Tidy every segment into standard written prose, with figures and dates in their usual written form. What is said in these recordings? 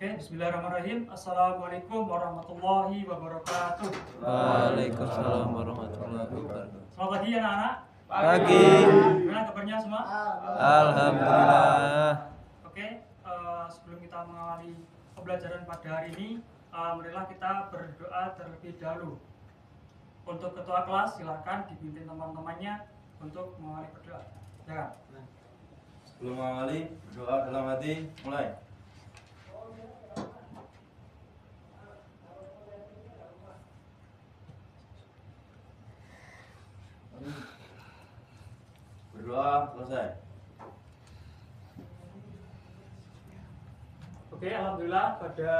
Oke, bismillahirrahmanirrahim. Assalamualaikum warahmatullahi wabarakatuh. Waalaikumsalam warahmatullahi wabarakatuh. Selamat pagi anak-anak. Pagi. Gimana kabarnya semua? Alhamdulillah. Oke, sebelum kita mengawali pembelajaran pada hari ini, marilah kita berdoa terlebih dahulu. Untuk ketua kelas, silakan dipimpin teman-temannya untuk mengawali berdoa. Silakan. Sebelum mengawali, berdoa dalam hati, mulai. Berdoa selesai. Oke, alhamdulillah pada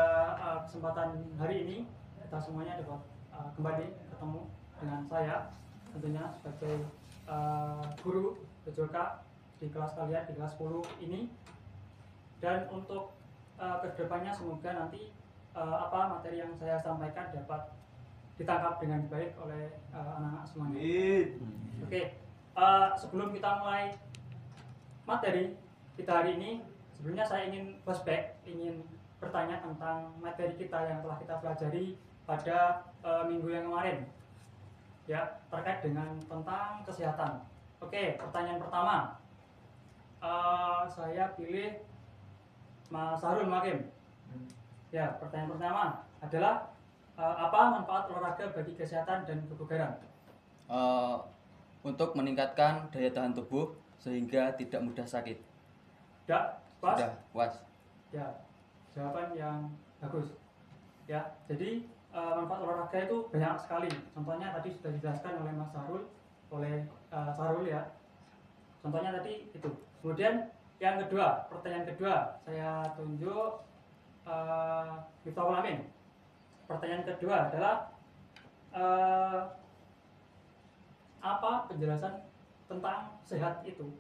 kesempatan hari ini kita semuanya dapat kembali ketemu dengan saya tentunya sebagai guru PJOK di kelas kalian di kelas 10 ini. Dan untuk kedepannya semoga nanti apa materi yang saya sampaikan dapat ditangkap dengan baik oleh anak-anak semuanya. Oke, sebelum kita mulai materi kita hari ini, sebelumnya saya ingin flashback, ingin bertanya tentang materi kita yang telah kita pelajari pada minggu yang kemarin, ya, terkait dengan tentang kesehatan. Oke, pertanyaan pertama, saya pilih Mas Harun Makim. Ya, pertanyaan pertama adalah apa manfaat olahraga bagi kesehatan dan kebugaran? Untuk meningkatkan daya tahan tubuh sehingga tidak mudah sakit. Sudah puas? Sudah puas. Ya, jawaban yang bagus. Ya, jadi manfaat olahraga itu banyak sekali. Contohnya tadi sudah dijelaskan oleh Mas Sarul, Sarul ya. Contohnya tadi itu. Kemudian yang kedua, pertanyaan kedua, saya tunjuk Miftahul Amin. Pertanyaan kedua adalah apa penjelasan tentang sehat itu?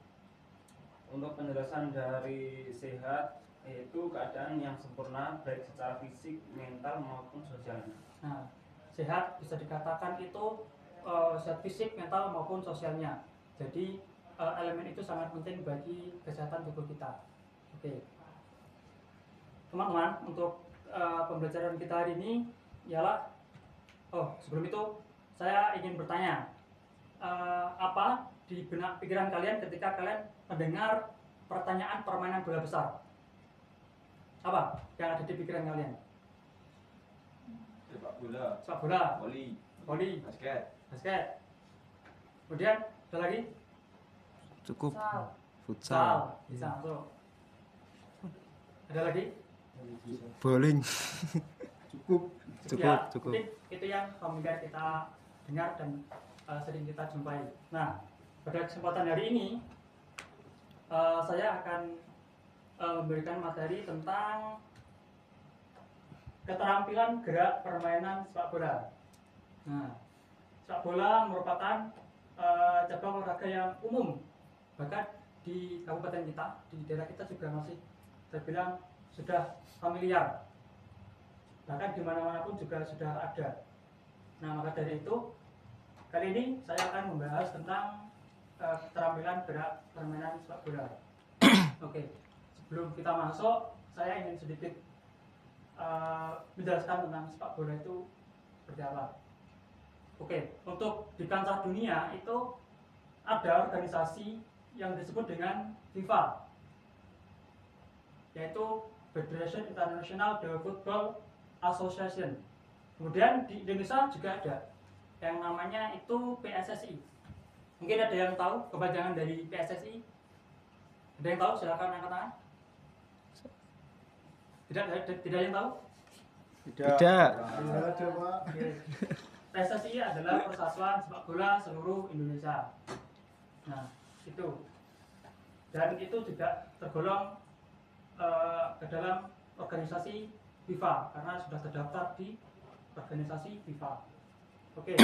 Untuk penjelasan dari sehat yaitu keadaan yang sempurna baik secara fisik, mental maupun sosialnya. Nah, sehat bisa dikatakan itu sehat fisik, mental maupun sosialnya. Jadi elemen itu sangat penting bagi kesehatan tubuh kita. Oke, teman-teman, untuk pembelajaran kita hari ini ialah sebelum itu saya ingin bertanya, apa di benak pikiran kalian ketika kalian mendengar pertanyaan permainan bola besar? Apa yang ada di pikiran kalian? Sepak bola, Sepak bola, voli, basket. basket. Kemudian ada lagi? Cukup. Futsal. Futsal. Bisa masuk. Ada lagi? Bowling. Cukup. Ya, Cukup. mungkin itu yang familiar kita dengar dan sering kita jumpai. Nah, pada kesempatan hari ini saya akan memberikan materi tentang keterampilan gerak permainan sepak bola. Nah, sepak bola merupakan cabang olahraga yang umum, bahkan di kabupaten kita, di daerah kita juga masih terbilang sudah familiar, bahkan di mana-mana pun juga sudah ada. Nah, maka dari itu kali ini saya akan membahas tentang keterampilan gerak permainan sepak bola. Oke, sebelum kita masuk, saya ingin sedikit menjelaskan tentang sepak bola itu seperti apa. Oke, untuk di kancah dunia itu ada organisasi yang disebut dengan FIFA, yaitu Federation International de Football Association. Kemudian di Indonesia juga ada yang namanya itu PSSI. Mungkin ada yang tahu kepanjangan dari PSSI? Ada yang tahu? Silakan angkat tangan. Tidak yang tahu? Tidak. Oke. PSSI adalah Persatuan Sepak Bola Seluruh Indonesia. Nah, itu. Dan itu juga tergolong ke dalam organisasi FIFA karena sudah terdaftar di organisasi FIFA. Oke.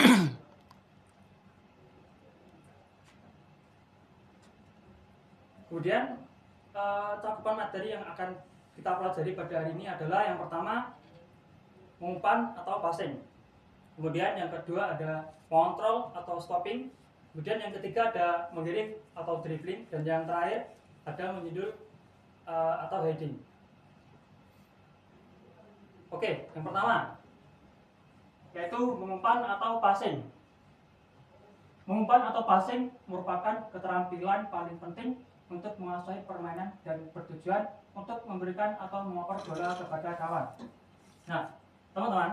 Kemudian cakupan materi yang akan kita pelajari pada hari ini adalah yang pertama umpan atau passing. Kemudian yang kedua ada control atau stopping. Kemudian yang ketiga ada menggiring atau dribbling, dan yang terakhir ada menyundul atau heading. Oke, yang pertama yaitu mengumpan atau passing. Mengumpan atau passing merupakan keterampilan paling penting untuk menguasai permainan dan bertujuan untuk memberikan atau mengoper bola kepada kawan. Nah, teman-teman,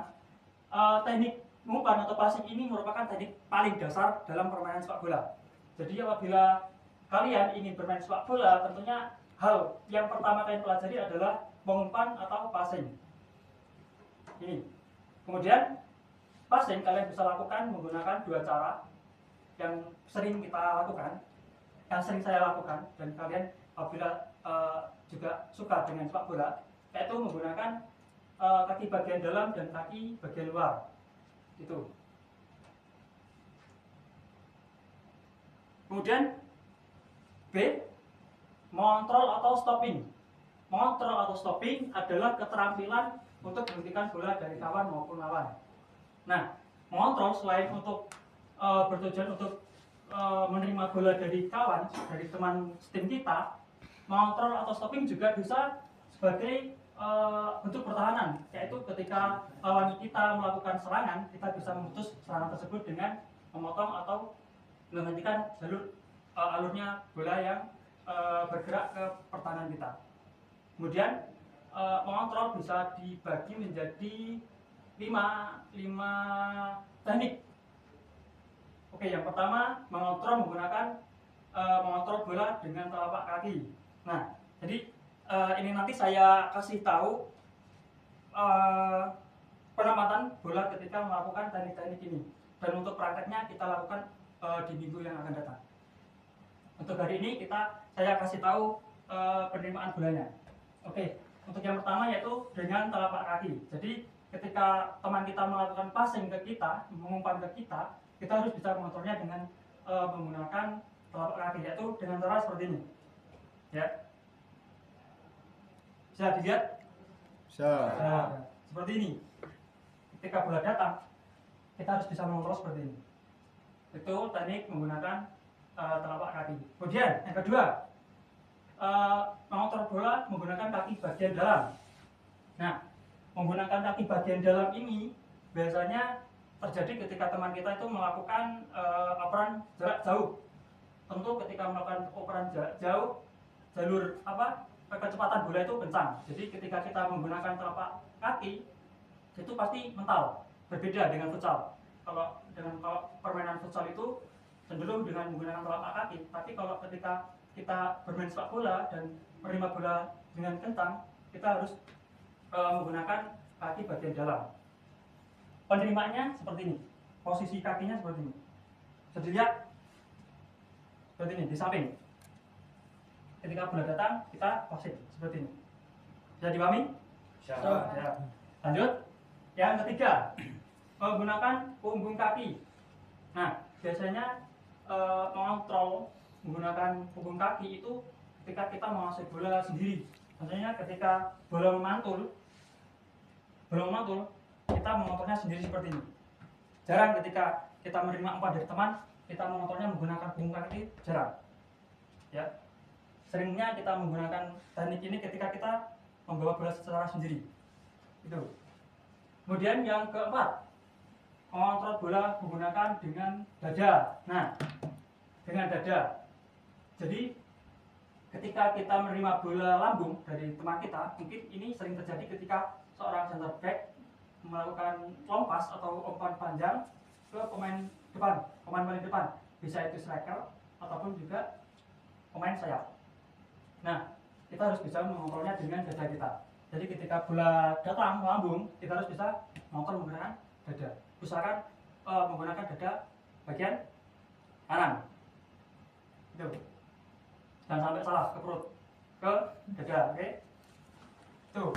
teknik mengumpan atau passing ini merupakan teknik paling dasar dalam permainan sepak bola. Jadi apabila kalian ingin bermain sepak bola, tentunya hal yang pertama kalian pelajari adalah mengumpan atau passing. Ini. Kemudian passing kalian bisa lakukan menggunakan dua cara yang sering kita lakukan, yang sering saya lakukan, dan kalian apabila juga suka dengan sepak bola, yaitu menggunakan kaki bagian dalam dan kaki bagian luar. Itu. Kemudian B, mengontrol atau stopping. Mengontrol atau stopping adalah keterampilan untuk menghentikan bola dari kawan maupun lawan. Nah, mengontrol selain untuk bertujuan untuk menerima bola dari kawan, dari teman tim kita, mengontrol atau stopping juga bisa sebagai bentuk pertahanan, yaitu ketika lawan kita melakukan serangan, kita bisa memutus serangan tersebut dengan memotong atau menghentikan alurnya bola yang bergerak ke pertahanan kita. Kemudian mengontrol bisa dibagi menjadi 5 teknik. Oke, yang pertama mengontrol menggunakan mengontrol bola dengan telapak kaki. Nah, jadi ini nanti saya kasih tahu penempatan bola ketika melakukan teknik-teknik ini. Dan untuk prakteknya kita lakukan di minggu yang akan datang. Untuk hari ini saya kasih tahu penerimaan bolanya. Oke, untuk yang pertama yaitu dengan telapak kaki. Jadi ketika teman kita melakukan passing ke kita, mengumpan ke kita harus bisa mengontrolnya dengan menggunakan telapak kaki, yaitu dengan cara seperti ini. Ya. Bisa dilihat? Bisa. Nah, seperti ini. Ketika bola datang, kita harus bisa mengontrol seperti ini. Itu teknik menggunakan telapak kaki. Kemudian yang kedua, mengontrol bola menggunakan kaki bagian dalam. Nah, menggunakan kaki bagian dalam ini biasanya terjadi ketika teman kita itu melakukan operan jarak jauh. Tentu ketika melakukan operan jarak jauh, jalur kecepatan bola itu kencang. Jadi ketika kita menggunakan telapak kaki, itu pasti mental. Berbeda dengan futsal. Kalau permainan futsal itu cenderung dengan menggunakan telapak kaki. Tapi kalau ketika kita bermain sepak bola dan menerima bola dengan kencang, kita harus menggunakan kaki bagian dalam. Penerimaannya seperti ini, posisi kakinya seperti ini. Bisa dilihat seperti ini di samping. Ketika bola datang, kita passing seperti ini. Bisa dipahami? Bisa. Ya. Lanjut. Yang ketiga, menggunakan punggung kaki. Nah, biasanya mengontrol menggunakan punggung kaki itu ketika kita menguasai bola sendiri. Contohnya ketika bola memantul, kita mengontrolnya sendiri seperti ini. Jarang ketika kita menerima umpan dari teman, kita mengontrolnya menggunakan punggung kaki, jarang. Ya. Seringnya kita menggunakan teknik ini ketika kita membawa bola secara sendiri. Itu. Kemudian yang keempat, mengontrol bola menggunakan dengan dada. Nah, dengan dada. Jadi ketika kita menerima bola lambung dari teman kita, mungkin ini sering terjadi ketika seorang center back melakukan lompas atau umpan panjang ke pemain paling depan, bisa itu striker ataupun juga pemain sayap. Nah, kita harus bisa mengontrolnya dengan dada kita. Jadi ketika bola datang melambung, kita harus bisa mengontrol menggunakan dada. Usahakan menggunakan dada bagian kanan. Itu. Jangan sampai salah ke perut, ke dada, oke? Tuh.